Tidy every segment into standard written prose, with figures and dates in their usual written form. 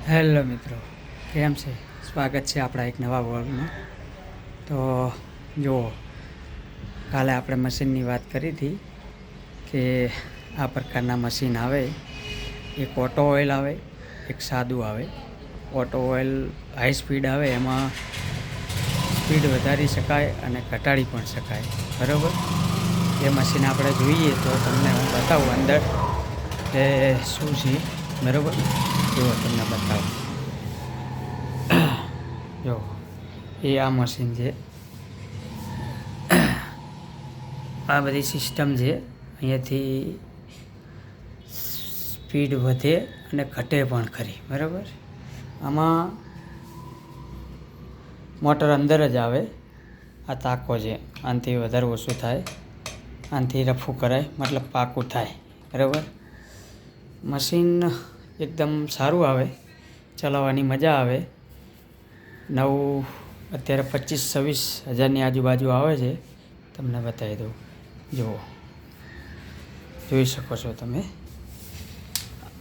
Hello મિત્રો, કેમ છે? સ્વાગત છે આપણા એક નવા વર્ગમાં. તો જુઓ, કાલે આપણે મશીનની વાત કરી હતી કે આ પ્રકારના મશીન આવે. એક ઓટો ઓઇલ આવે, એક સાદું આવે. ઓટો ઓઇલ હાઈ સ્પીડ આવે, એમાં સ્પીડ વધારી શકાય અને ઘટાડી પણ શકાય, બરાબર. એ મશીન આપણે જોઈએ તો તમને હું બતાવું અંદર કે શું છે, બરાબર. જુઓ, તમને બતાવું. જો એ આ મશીન છે. આ બધી સિસ્ટમ છે. અહીંયાથી સ્પીડ વધે અને ઘટે પણ ખરી, બરાબર. આમાં મોટર અંદર જ આવે. આ તાકો છે, આનાથી વધારે ઓછું થાય, આનાથી રફું કરાય, મતલબ પાકું થાય, બરાબર. મશીન એકદમ સારું આવે, ચલાવવાની મજા આવે. નવું અત્યારે 25-26 હજારની આજુબાજુ આવે છે. તમને બતાવી દઉં. જુઓ, જોઈ શકો છો તમે.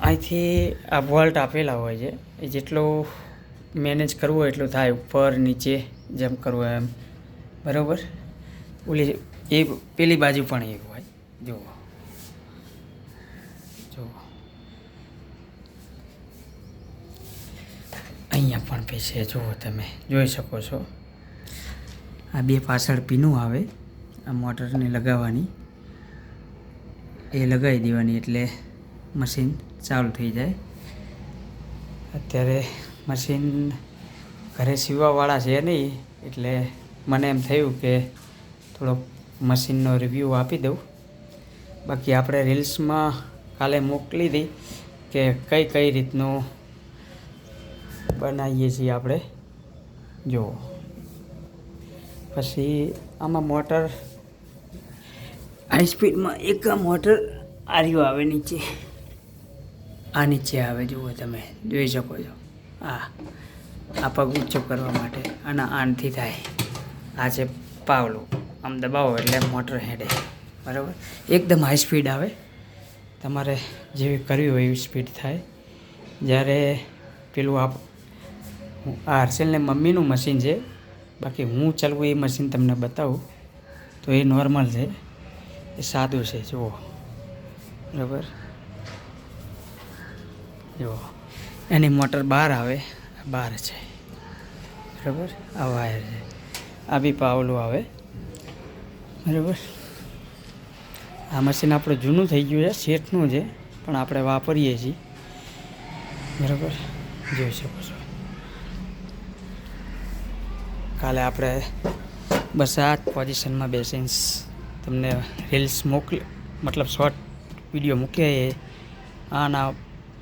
અહીંથી આ વોલ્ટ આપેલા હોય છે, એ જેટલું મેનેજ કરવું હોય એટલું થાય, ઉપર નીચે જેમ કરવું એમ, બરાબર. ઓલી એ પેલી બાજુ પણ એક હોય. જુઓ જુઓ, અહીંયા પણ પીછે જુઓ, તમે જોઈ શકો છો. આ બે પાછળ પીનું આવે, આ મોટરને લગાવવાની, એ લગાવી દેવાની એટલે મશીન ચાલુ થઈ જાય. અત્યારે મશીન ઘરે સીવવાવાળા છે નહીં, એટલે મને એમ થયું કે થોડોક મશીનનો રિવ્યૂ આપી દઉં. બાકી આપણે રીલ્સમાં કાલે મોકલી હતી કે કઈ કઈ રીતનું બનાવીએ છીએ આપણે. જુઓ, પછી આમાં મોટર હાઈ સ્પીડમાં એક મોટર આર્યો આવે નીચે, આ નીચે આવે. જુઓ, તમે જોઈ શકો છો. આ પગ ઊંચો કરવા માટે અને આનથી થાય. આ છે પાવલું, આમ દબાવો એટલે મોટર હેડે, બરાબર. એકદમ હાઈ સ્પીડ આવે. તમારે જેવી કરવી હોય એવી સ્પીડ થાય. જ્યારે પેલું આ હર્ષલને મમ્મીનું મશીન છે. બાકી હું ચાલવું એ મશીન તમને બતાવું તો એ નોર્મલ છે, એ સાદું છે. જુઓ, બરાબર. જુઓ, એની મોટર બહાર આવે, બહાર છે, બરાબર. આ વાયર છે, આ બી પાવલું આવે, બરાબર. આ મશીન આપણું જૂનું થઈ ગયું છે, શેઠનું છે, પણ આપણે વાપરીએ છીએ, બરાબર. જોઈ શકો છો. કાલે આપણે બસ આ જ પોઝિશનમાં બેસીને તમને રીલ્સ મતલબ શોર્ટ વિડીયો મૂક્યા એ આના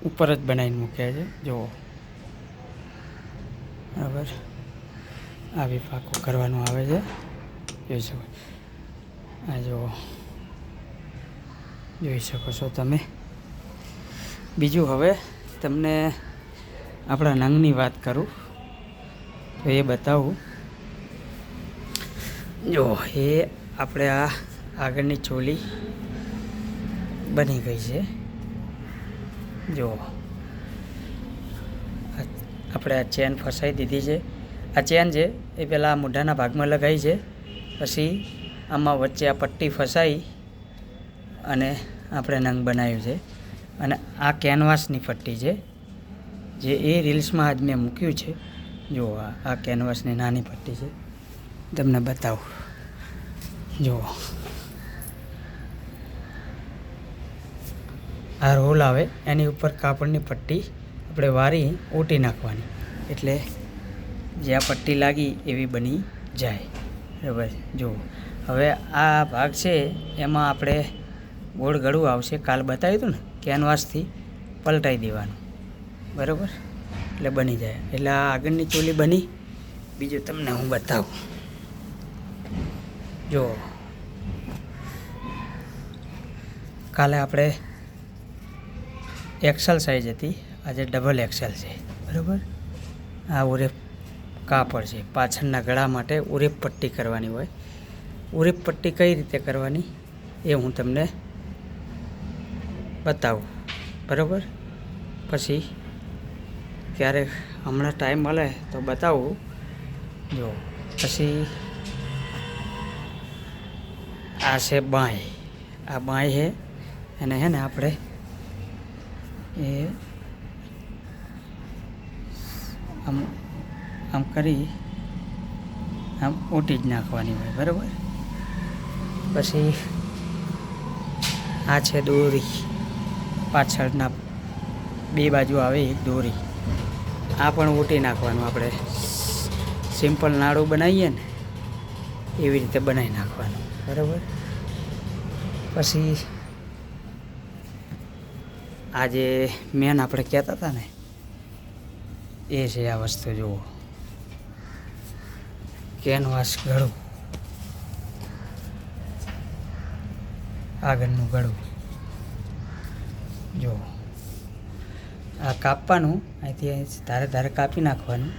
ઉપર જ બનાવીને મૂક્યા છે. જુઓ, બરાબર. આવી પાકું કરવાનું આવે છે, જોઈ શકો. આ જુઓ, જોઈ શકો છો તમે. બીજું હવે તમને આપણા નંગની વાત કરું તો એ બતાવું. જો, એ આપણે આ આગળની ચોલી બની ગઈ છે. જુઓ, આપણે આ ચેન ફસાઈ દીધી છે. આ ચેન છે એ પહેલાં મોઢાના ભાગમાં લગાવી છે, પછી આમાં વચ્ચે આ પટ્ટી ફસાઈ અને આપણે નંગ બનાવ્યું છે. અને આ કેનવાસની પટ્ટી છે, જે એ રીલ્સમાં આજ મેં મૂક્યું છે. જુઓ, આ કેનવાસની નાની પટ્ટી છે, તમને બતાવું. જુઓ, આ રોલ આવે, એની ઉપર કાપડની પટ્ટી આપણે વારી ઓટી નાખવાની, એટલે જે આ પટ્ટી લાગી એવી બની જાય, બરાબર. જુઓ, હવે આ ભાગ છે એમાં આપણે ગોળ ગળું આવશે. કાલ બતાવ્યું હતું ને, કેનવાસથી પલટાઈ દેવાનું, બરાબર, એટલે બની જાય. એટલે આ આગળની ચોલી બની. બીજું તમને હું બતાવું. જુઓ, કાલે આપણે એક્સેલ સાઇઝ હતી, આજે ડબલ એક્સેલ છે, બરાબર. આ ઉરેપ કાપડ છે, પાછળના ગળા માટે ઉરેપ પટ્ટી કરવાની હોય. ઉરેપ પટ્ટી કઈ રીતે કરવાની એ હું તમને બતાવું, બરાબર. પછી ક્યારેક હમણાં ટાઈમ મળે તો બતાવું. જો પછી આ છે બાંય. આ બાંય છે અને હે ને આપણે એ આમ આમ કરી આમ ઓટી જ નાખવાની હોય, બરાબર. પછી આ છે દોરી, પાછળના બે બાજુ આવે એક દોરી, આ પણ ઓટી નાખવાનું. આપણે સિમ્પલ નાડું બનાવીએ ને એવી રીતે બનાવી નાખવાનું, બરાબર. પછી આ જે મેન આપણે કહેતા હતા ને એ છે આ વસ્તુ. જુઓ, કેનવાસ ગળું, આગળનું ગળું. જો આ કાપવાનું, અહીંથી ધારે ધારે કાપી નાખવાનું.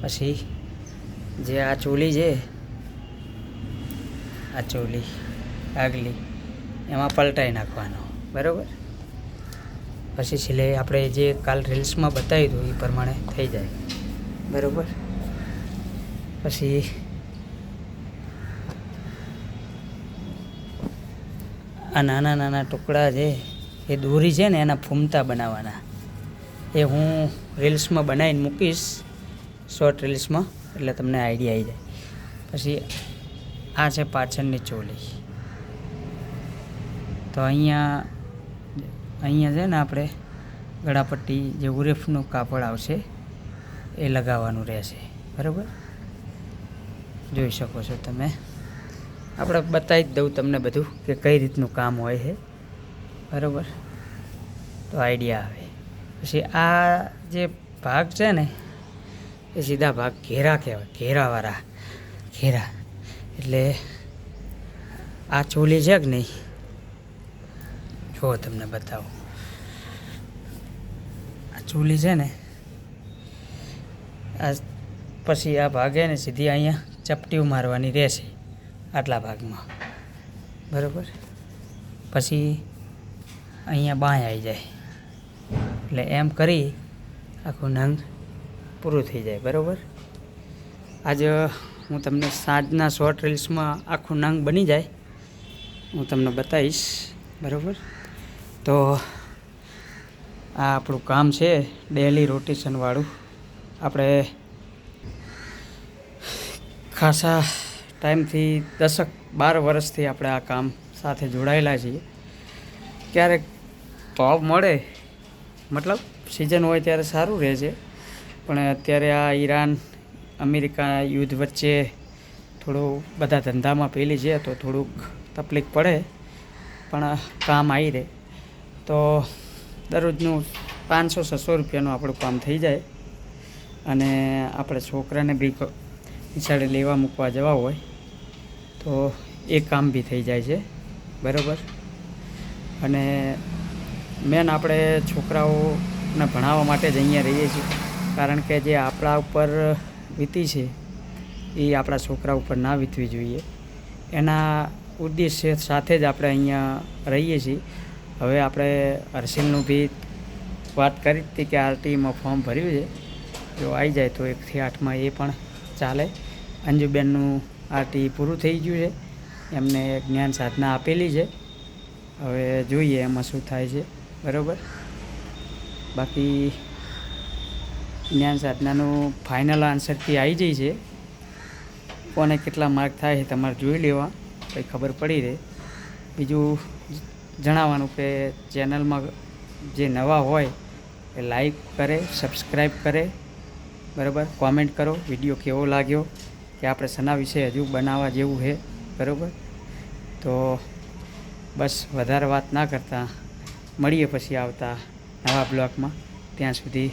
પછી જે આ ચોલી છે, આ ચોલી આગલી, એમાં પલટાઈ નાખવાનો, બરાબર. પછી સિલાઈ આપણે જે કાલ રીલ્સમાં બતાવી દઉં એ પ્રમાણે થઈ જાય, બરાબર. પછી આ નાના નાના ટુકડા છે એ દોરી છે ને એના ફૂમતા બનાવવાના. એ હું રીલ્સમાં બનાવીને મૂકીશ, શોર્ટ રીલ્સમાં, એટલે તમને આઈડિયા આવી જાય. પછી આ છે પાછળની ચોલી. તો અહીંયા છે ને આપણે ગળાપટ્ટી જે ઉરેફનું કાપડ આવશે એ લગાવવાનું રહેશે, બરાબર. જોઈ શકો છો તમે. આપણે બતાવી જ દઉં તમને બધું કે કઈ રીતનું કામ હોય છે, બરાબર. તો આઈડિયા આવે. પછી આ જે ભાગ છે ને એ સીધા ભાગ ઘેરા કહેવાય, ઘેરાવાળા ઘેરા. એટલે આ ચોલી છે કે નહીં, જો તમને બતાવું. આ ચોલી છે ને, આ પછી આ ભાગે ને સીધી અહીંયા ચપટીઓ મારવાની રહેશે આટલા ભાગમાં, બરાબર. પછી અહીંયા બાંય આવી જાય, એટલે એમ કરી આખું નંગ પૂરું થઈ જાય, બરાબર. આજે હું તમને સાંજના શોર્ટ રીલ્સમાં આખું નંગ બની જાય હું તમને બતાવીશ, બરાબર. તો આ આપણું કામ છે ડેલી રોટેશનવાળું. આપણે ખાસા ટાઈમથી 10-12 વર્ષથી આપણે આ કામ સાથે જોડાયેલા છીએ. ક્યારેક ભાવ મળે, મતલબ સિઝન હોય ત્યારે સારું રહે છે, પણ અત્યારે આ ઈરાન અમેરિકા યુદ્ધ વચ્ચે થોડું બધા ધંધામાં પેલી છે તો થોડુંક તકલીફ પડે, પણ કામ આવી રહે તો દરરોજનું 500-600 રૂપિયાનું આપણું કામ થઈ જાય. અને આપણે છોકરાને બી નિશાળે લેવા મૂકવા જવા હોય તો એ કામ બી થઈ જાય છે, બરાબર. અને મેન આપણે છોકરાઓને ભણાવવા માટે જ અહીંયા રહીએ છીએ, કારણ કે જે આપણા ઉપર વીતી છે એ આપણા છોકરા ઉપર ના વીતવી જોઈએ. એના ઉદ્દેશ્ય સાથે જ આપણે અહીંયા રહીએ છીએ. હવે આપણે હર્ષિલનું બી વાત કરી હતી કે આરટીમાં ફોર્મ ભર્યું છે, જો આવી જાય તો 1 થી 8માં એ પણ ચાલે. અંજુબેનનું આરટી પૂરું થઈ ગયું છે, એમને જ્ઞાન સાધના આપેલી છે. હવે જોઈએ એમાં શું થાય છે, બરાબર. બાકી જ્ઞાન સાધનાનું ફાઇનલ આન્સરથી આવી જાય છે. કોને કેટલા માર્ક થાય છે તમારે જોઈ લેવા, કંઈ ખબર પડી રહે. બીજું જણાવવાનું કે ચેનલમાં જે નવા હોય એ લાઈક કરે, સબસ્ક્રાઈબ કરે, બરાબર. કોમેન્ટ કરો વિડીયો કેવો લાગ્યો, કે આપણે શેના વિશે હજુ બનાવવા જેવું છે, બરાબર. તો બસ વધારે વાત ના કરતા મળીએ પછી આવતા નવા બ્લોગમાં. ત્યાં સુધી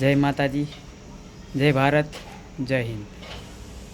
જય માતાજી, જય ભારત, જય હિન્દ.